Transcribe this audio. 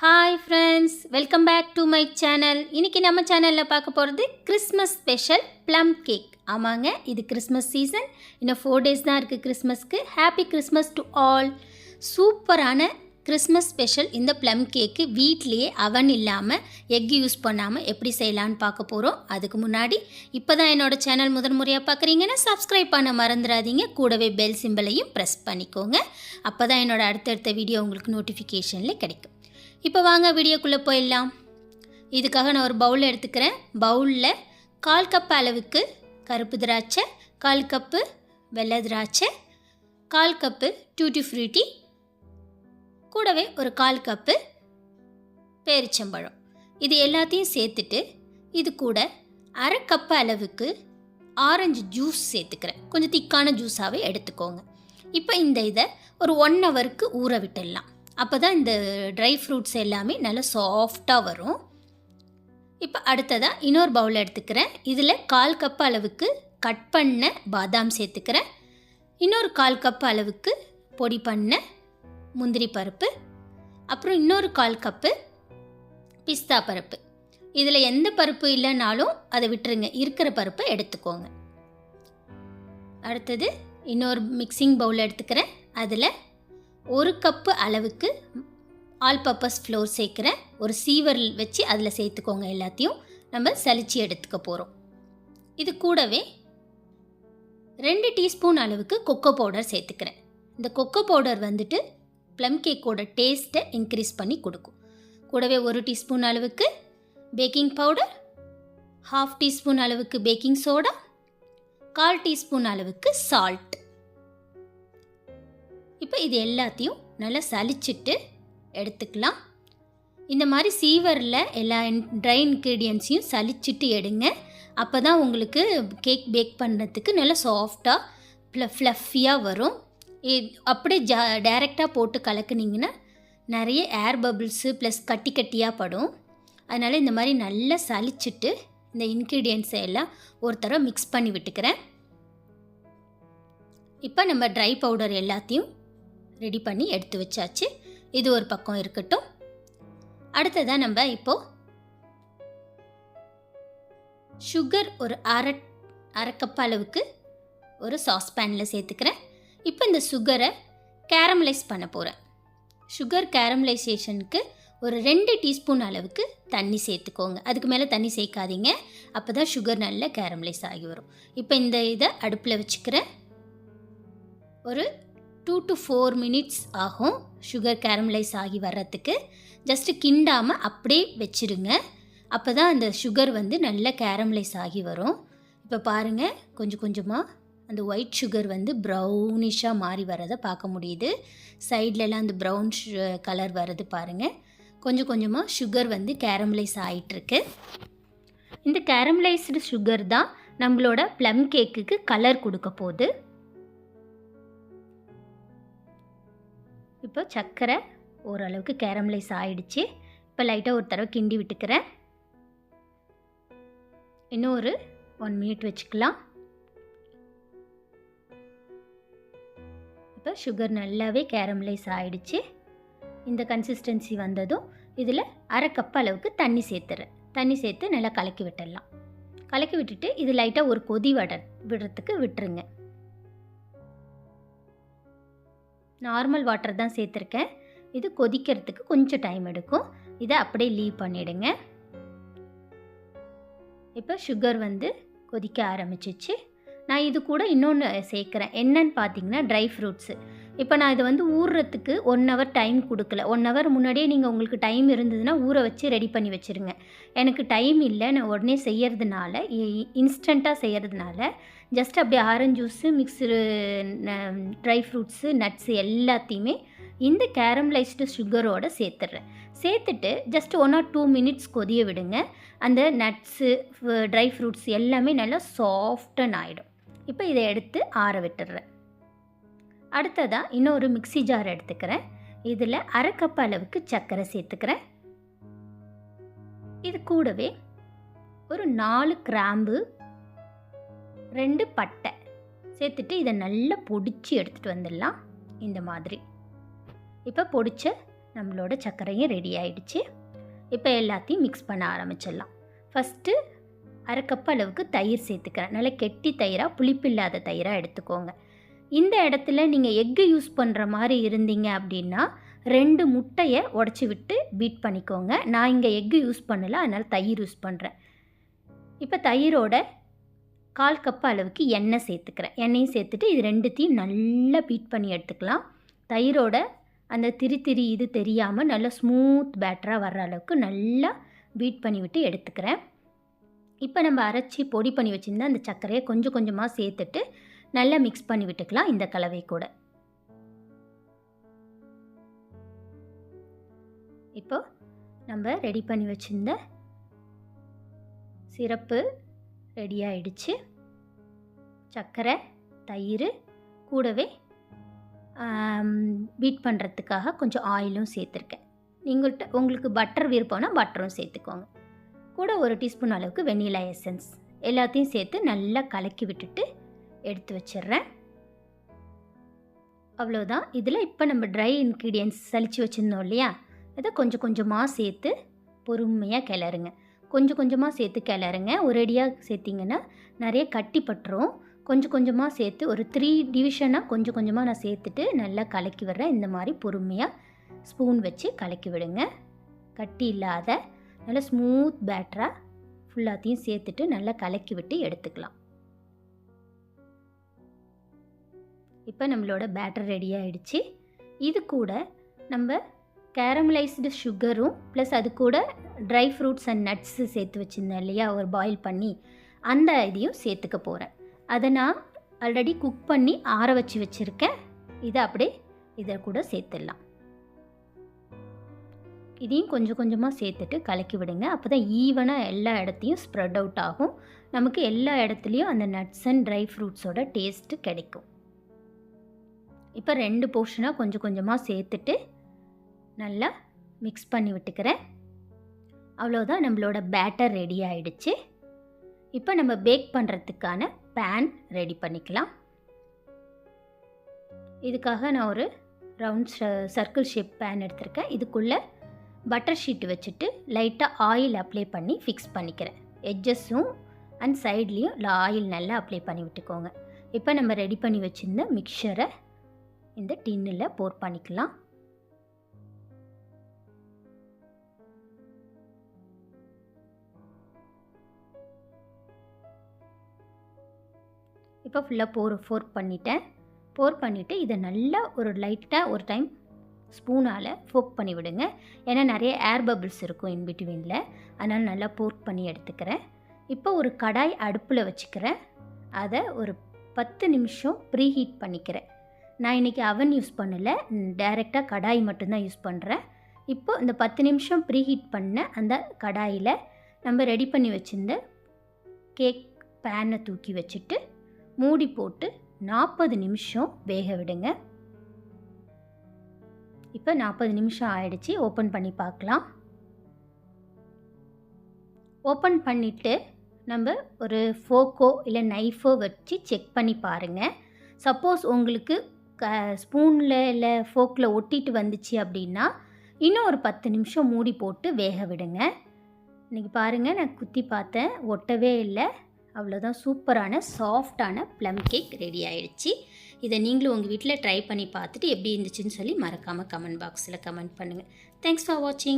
Hi friends, welcome back to my channel. இன்றைக்கி நம்ம சேனலில் பார்க்க போகிறது கிறிஸ்மஸ் ஸ்பெஷல் ப்ளம் கேக். ஆமாங்க, இது கிறிஸ்மஸ் சீசன். இன்னும் 4 days தான் இருக்குது கிறிஸ்மஸ்க்கு. Happy Christmas to all. சூப்பரான கிறிஸ்மஸ் ஸ்பெஷல் இந்த ப்ளம் கேக்கு வீட்லேயே அவன் இல்லாமல் எக் யூஸ் பண்ணாமல் எப்படி செய்யலான்னு பார்க்க போகிறோம். அதுக்கு முன்னாடி இப்போ தான் என்னோடய சேனல் முறையாக பார்க்குறீங்கன்னா சப்ஸ்கிரைப் பண்ண மறந்துடாதீங்க. கூடவே பெல் சிம்பிளையும் ப்ரெஸ் பண்ணிக்கோங்க. அப்போ தான் என்னோடய அடுத்தடுத்த வீடியோ உங்களுக்கு நோட்டிஃபிகேஷனில் கிடைக்கும். இப்போ வாங்க வீடியோக்குள்ளே போயிடலாம். இதுக்காக நான் ஒரு பவுல் எடுத்துக்கிறேன். பவுலில் 1/4 கப் அளவுக்கு கருப்பு திராட்சை, 1/4 கப்பு வெள்ளை திராட்சை, 1/4 கப்பு டூட்டி ஃப்ரூட்டி, கூடவே ஒரு 1/4 கப்பு பேரிச்சம்பழம். இது எல்லாத்தையும் சேர்த்துட்டு இது கூட 1/2 கப்பு அளவுக்கு ஆரஞ்சு ஜூஸ் சேர்த்துக்கிறேன். கொஞ்சம் திக்கான ஜூஸாகவே எடுத்துக்கோங்க. இப்போ இந்த இதை ஒரு 1 ஹவருக்கு ஊற விட்டுடலாம். அப்போ தான் இந்த ட்ரை ஃப்ரூட்ஸ் எல்லாமே நல்லா சாஃப்டாக வரும். இப்போ அடுத்ததாக இன்னொரு பவுல் எடுத்துக்கிறேன். இதில் 1/4 கப் அளவுக்கு கட் பண்ண பாதாம் சேர்த்துக்கிறேன். இன்னொரு 1/4 கப் அளவுக்கு பொடி பண்ண முந்திரி பருப்பு, அப்புறம் இன்னொரு 1/4 கப்பு பிஸ்தா பருப்பு. இதில் எந்த பருப்பு இல்லைனாலும் அதை விட்டுருங்க, இருக்கிற பருப்பை எடுத்துக்கோங்க. அடுத்தது இன்னொரு மிக்சிங் பவுல் எடுத்துக்கிறேன். அதில் 1 கப்பு அளவுக்கு ஆல் பர்பஸ் ஃப்ளோர் சேர்க்குறேன். ஒரு சீவர் வச்சு அதில் சேர்த்துக்கோங்க. எல்லாத்தையும் நம்ம சலிச்சு எடுத்துக்க போகிறோம். இது கூடவே 2 டீஸ்பூன் அளவுக்கு கொக்கோ பவுடர் சேர்த்துக்கிறேன். இந்த கொக்கோ பவுடர் வந்துட்டு ப்ளம் கேக்கோட டேஸ்ட்டை இன்க்ரீஸ் பண்ணி கொடுக்கும். கூடவே 1 டீஸ்பூன் அளவுக்கு பேக்கிங் பவுடர், 1/2 டீஸ்பூன் அளவுக்கு பேக்கிங் சோடா, 1/4 டீஸ்பூன் அளவுக்கு சால்ட். இப்போ இது எல்லாத்தையும் நல்லா சலிச்சிட்டு எடுத்துக்கலாம். இந்த மாதிரி சீவரில் எல்லா ட்ரை இன்க்ரீடியன்ஸையும் சலிச்சிட்டு எடுங்க. அப்போ தான் உங்களுக்கு கேக் பேக் பண்ணுறதுக்கு நல்லா சாஃப்டாக ஃப்ளஃபியாக வரும். அப்படியே டைரெக்டாக போட்டு கலக்குனிங்கன்னா நிறைய ஏர் பபிள்ஸு ப்ளஸ் கட்டி கட்டியாக படும். அதனால் இந்த மாதிரி நல்லா சலிச்சிட்டு இந்த இன்க்ரீடியன்ஸை எல்லாம் ஒரு தடவை மிக்ஸ் பண்ணி விட்டுக்கிறேன். இப்போ நம்ம ட்ரை பவுடர் எல்லாத்தையும் ரெடி பண்ணி எடுத்து வச்சாச்சு. இது ஒரு பக்கம் இருக்கட்டும். அடுத்ததாக நம்ம இப்போது சுகர் ஒரு அரை கப் அளவுக்கு ஒரு சாஸ்பேனில் சேர்த்துக்கிறேன். இப்போ இந்த சுகரை கேரமலைஸ் பண்ண போகிறேன். சுகர் கேரமலைசேஷனுக்கு ஒரு 2 டீஸ்பூன் அளவுக்கு தண்ணி சேர்த்துக்கோங்க. அதுக்கு மேலே தண்ணி சேர்க்காதீங்க, அப்போ தான் சுகர் நல்லா கேரமலைஸ் ஆகி வரும். இப்போ இந்த இதை அடுப்பில் வச்சுக்கிறேன். ஒரு 2 to 4 minutes ஆகும் சுகர் கேரமலைஸ் ஆகி வர்றதுக்கு. ஜஸ்ட்டு கிண்டாமல் அப்படியே வச்சுருங்க. அப்போ தான் அந்த சுகர் வந்து நல்லா கேரமலைஸ் ஆகி வரும். இப்போ பாருங்கள், கொஞ்சம் கொஞ்சமாக அந்த ஒயிட் சுகர் வந்து ப்ரௌனிஷாக மாறி வரதை பார்க்க முடியுது. சைட்லலாம் அந்த ப்ரௌன் கலர் வர்றது பாருங்கள். கொஞ்சம் கொஞ்சமாக சுகர் வந்து கேரமலைஸ் ஆகிட்டுருக்கு. இந்த கேரமலைஸ்டு சுகர் தான் நம்மளோட ப்ளம் கேக்குக்கு கலர் கொடுக்க போகுது. இப்போ சர்க்கரை ஓரளவுக்கு கேரமலைஸ் ஆகிடுச்சு. இப்போ லைட்டாக ஒரு தடவை கிண்டி விட்டுக்கிறேன். இன்னும் ஒரு 1 minute வச்சுக்கலாம். இப்போ சுகர் நல்லாவே கேரமலைஸ் ஆகிடுச்சு. இந்த கன்சிஸ்டன்சி வந்ததும் இதில் அரை கப் அளவுக்கு தண்ணி சேர்த்துறேன். தண்ணி சேர்த்து நல்லா கலக்கி விட்டுடலாம். கலக்கி விட்டுட்டு இது லைட்டாக ஒரு கொதி விடுறதுக்கு விட்டுருங்க. நார்மல் வாட்டர் தான் சேர்த்துருக்கேன். இது கொதிக்கிறதுக்கு கொஞ்சம் டைம் எடுக்கும். இதை அப்படியே லீவ் பண்ணிவிடுங்க. இப்போ சுகர் வந்து கொதிக்க ஆரம்பிச்சிச்சு. நான் இது கூட இன்னொன்று சேர்க்குறேன். என்னன்னு பார்த்தீங்கன்னா ட்ரை ஃப்ரூட்ஸு. இப்போ நான் இதை வந்து ஊறுறதுக்கு 1 hour டைம் கொடுக்கல. 1 hour முன்னாடியே நீங்கள் உங்களுக்கு டைம் இருந்ததுன்னா ஊற வச்சு ரெடி பண்ணி வச்சுருங்க. எனக்கு டைம் இல்லை, நான் உடனே செய்கிறதுனால, இன்ஸ்டண்ட்டாக செய்கிறதுனால ஜஸ்ட் அப்படியே orange juice, mix, dry fruits, nuts எல்லாத்தையுமே இந்த கேரமலைஸ்டு சுகரோடு சேர்த்துட்றேன். சேர்த்துட்டு ஜஸ்ட் 1 or 2 minutes கொதிய விடுங்க. அந்த நட்ஸு, ட்ரை ஃப்ரூட்ஸ் எல்லாமே நல்லா சாஃப்டன் ஆகிடும். இப்போ இதை எடுத்து ஆற விட்டுடுறேன். அடுத்ததாக இன்னொரு மிக்ஸி ஜார் எடுத்துக்கிறேன். இதில் அரை கப் அளவுக்கு சர்க்கரை சேர்த்துக்கிறேன். இது கூடவே ஒரு 4 கிராம்பு, 2 பட்டை சேர்த்துட்டு இதை நல்லா பொடிச்சு எடுத்துகிட்டு வந்துடலாம். இந்த மாதிரி இப்போ பொடிச்ச நம்மளோட சர்க்கரையும் ரெடி ஆகிடுச்சு. இப்போ எல்லாத்தையும் மிக்ஸ் பண்ண ஆரம்பிச்சிடலாம். ஃபஸ்ட்டு அரை கப் அளவுக்கு தயிர் சேர்த்துக்கிறேன். நல்லா கெட்டி தயிராக, புளிப்பு இல்லாத தயிராக எடுத்துக்கோங்க. இந்த இடத்துல நீங்கள் எக்கு யூஸ் பண்ணுற மாதிரி இருந்தீங்க அப்படின்னா 2 முட்டையை உடச்சி விட்டு பீட் பண்ணிக்கோங்க. நான் இங்கே எக்கு யூஸ் பண்ணலை, அதனால் தயிர் யூஸ் பண்ணுறேன். இப்போ தயிரோட 1/4 கப் அளவுக்கு எண்ணெய் சேர்த்துக்கிறேன். எண்ணெயும் சேர்த்துட்டு இது ரெண்டுத்தையும் நல்லா பீட் பண்ணி எடுத்துக்கலாம். தயிரோட அந்த திரி இது தெரியாமல் நல்லா ஸ்மூத் பேட்டராக வர்ற அளவுக்கு நல்லா பீட் பண்ணி விட்டு எடுத்துக்கிறேன். இப்போ நம்ம அரைச்சி பொடி பண்ணி வச்சுருந்தா அந்த சர்க்கரையை கொஞ்சம் கொஞ்சமாக சேர்த்துட்டு நல்லா மிக்ஸ் பண்ணி விட்டுக்கலாம் இந்த கலவை கூட. இப்போ நம்ம ரெடி பண்ணி வச்சுருந்த சிரப்பு ரெடி ஆகிடுச்சு. சர்க்கரை, தயிர் கூடவே பீட் பண்ணுறதுக்காக கொஞ்சம் ஆயிலும் சேர்த்துருக்கேன். உங்களுக்கு பட்டர் விருப்பம்னா பட்டரும் சேர்த்துக்கோங்க. கூட 1 டீஸ்பூன் அளவுக்கு வெண்ணிலா எசன்ஸ் எல்லாத்தையும் சேர்த்து நல்லா கலக்கி விட்டுட்டு எடுத்து வச்சிடுறேன். அவ்வளோதான். இதில் இப்போ நம்ம ட்ரை இன்க்ரீடியன்ட்ஸ் சலிச்சு வச்சுருந்தோம் இல்லையா, அதை கொஞ்சம் கொஞ்சமாக சேர்த்து பொறுமையாக கிளறுங்க. கொஞ்சம் கொஞ்சமாக சேர்த்து கிளறுங்க. ஒரேடியாக சேர்த்திங்கன்னா நிறைய கட்டி பட்டுரும். கொஞ்சம் கொஞ்சமாக சேர்த்து ஒரு 3 டிவிஷனாக கொஞ்சம் கொஞ்சமாக நான் சேர்த்துட்டு நல்லா கலக்கி விடுறேன். இந்த மாதிரி பொறுமையாக ஸ்பூன் வச்சு கலக்கி விடுங்க. கட்டி இல்லாத நல்லா ஸ்மூத் பேட்டராக ஃபுல்லாத்தையும் சேர்த்துட்டு நல்லா கலக்கி விட்டு எடுத்துக்கலாம். இப்போ நம்மளோட பேட்டர் ரெடி ஆகிடுச்சு. இது கூட நம்ம கேரமலைஸ்டு சுகரும் ப்ளஸ் அது கூட ட்ரை ஃப்ரூட்ஸ் அண்ட் நட்ஸு சேர்த்து வச்சுருந்தேன் இல்லையா, ஒரு பாயில் பண்ணி, அந்த இதையும் சேர்த்துக்க போகிறேன். அதை நான் ஆல்ரெடி குக் பண்ணி ஆற வச்சு வச்சுருக்கேன். இதை அப்படியே இதை கூட சேர்த்துடலாம். இதையும் கொஞ்சம் கொஞ்சமாக சேர்த்துட்டு கலக்கி விடுங்க. அப்போ தான் ஈவனாக எல்லா இடத்தையும் ஸ்ப்ரெட் அவுட் ஆகும். நமக்கு எல்லா இடத்துலையும் அந்த நட்ஸ் அண்ட் ட்ரை ஃப்ரூட்ஸோட டேஸ்ட்டு கிடைக்கும். இப்போ 2 போர்ஷனாக கொஞ்சம் கொஞ்சமாக சேர்த்துட்டு நல்லா மிக்ஸ் பண்ணி விட்டுக்கிறேன். அவ்வளோதான், நம்மளோட பேட்டர் ரெடி ஆகிடுச்சு. இப்போ நம்ம பேக் பண்ணுறதுக்கான பேன் ரெடி பண்ணிக்கலாம். இதுக்காக நான் ஒரு ரவுண்ட் சர்க்கிள் ஷேப் பேன் எடுத்திருக்கேன். இதுக்குள்ளே பட்டர் ஷீட் வச்சுட்டு லைட்டாக ஆயில் அப்ளை பண்ணி ஃபிக்ஸ் பண்ணிக்கிறேன். எட்ஜஸும் அண்ட் சைட்லேயும் ஆயில் நல்லா அப்ளை பண்ணி விட்டுக்கோங்க. இப்போ நம்ம ரெடி பண்ணி வச்சுருந்த மிக்சரை இந்த டின்னில் போர் பண்ணிக்கலாம். இப்போ ஃபுல்லாக ஃபோர் பண்ணிவிட்டு இதை நல்லா ஒரு லைட்டாக ஒரு டைம் ஸ்பூனால் ஃபோக் பண்ணி விடுங்க. ஏன்னா நிறைய ஏர் பபிள்ஸ் இருக்கும் இன்பிட்வீனில், அதனால் நல்லா போர்க் பண்ணி எடுத்துக்கிறேன். இப்போ ஒரு கடாய் அடுப்பில் வச்சுக்கிறேன். அதை ஒரு 10 நிமிஷம் ப்ரீ ஹீட் பண்ணிக்கிறேன். நான் இன்றைக்கி அவன் யூஸ் பண்ணலை, டைரெக்டாக கடாய் மட்டும்தான் யூஸ் பண்ணுறேன். இப்போ இந்த 10 நிமிஷம் ப்ரீ ஹீட் பண்ண அந்த கடாயில் நம்ம ரெடி பண்ணி வச்சுருந்த கேக் பேனை தூக்கி வச்சுட்டு மூடி போட்டு 40 நிமிஷம் வேக விடுங்க. இப்போ 40 நிமிஷம் ஆயிடுச்சு. ஓப்பன் பண்ணி பார்க்கலாம். ஓப்பன் பண்ணிவிட்டு நம்ம ஒரு ஃபோக்கோ இல்லை நைஃபோ வச்சு செக் பண்ணி பாருங்கள். சப்போஸ் உங்களுக்கு ஸ்பூனில் இல்லை ஃபோக்கில் ஒட்டிட்டு வந்துச்சு அப்படின்னா இன்னும் ஒரு 10 நிமிஷம் மூடி போட்டு வேக விடுங்க. இன்றைக்கி பாருங்கள், நான் குத்தி பார்த்தேன், ஒட்டவே இல்லை. அவ்வளோதான், சூப்பரான சாஃப்டான ப்ளம் கேக் ரெடி ஆகிடுச்சு. இதை நீங்களும் உங்கள் வீட்டில் ட்ரை பண்ணி பார்த்துட்டு எப்படி இருந்துச்சுன்னு சொல்லி மறக்காமல் கமெண்ட் பாக்ஸில் கமெண்ட் பண்ணுங்கள். தேங்க்ஸ் ஃபார் வாட்சிங்.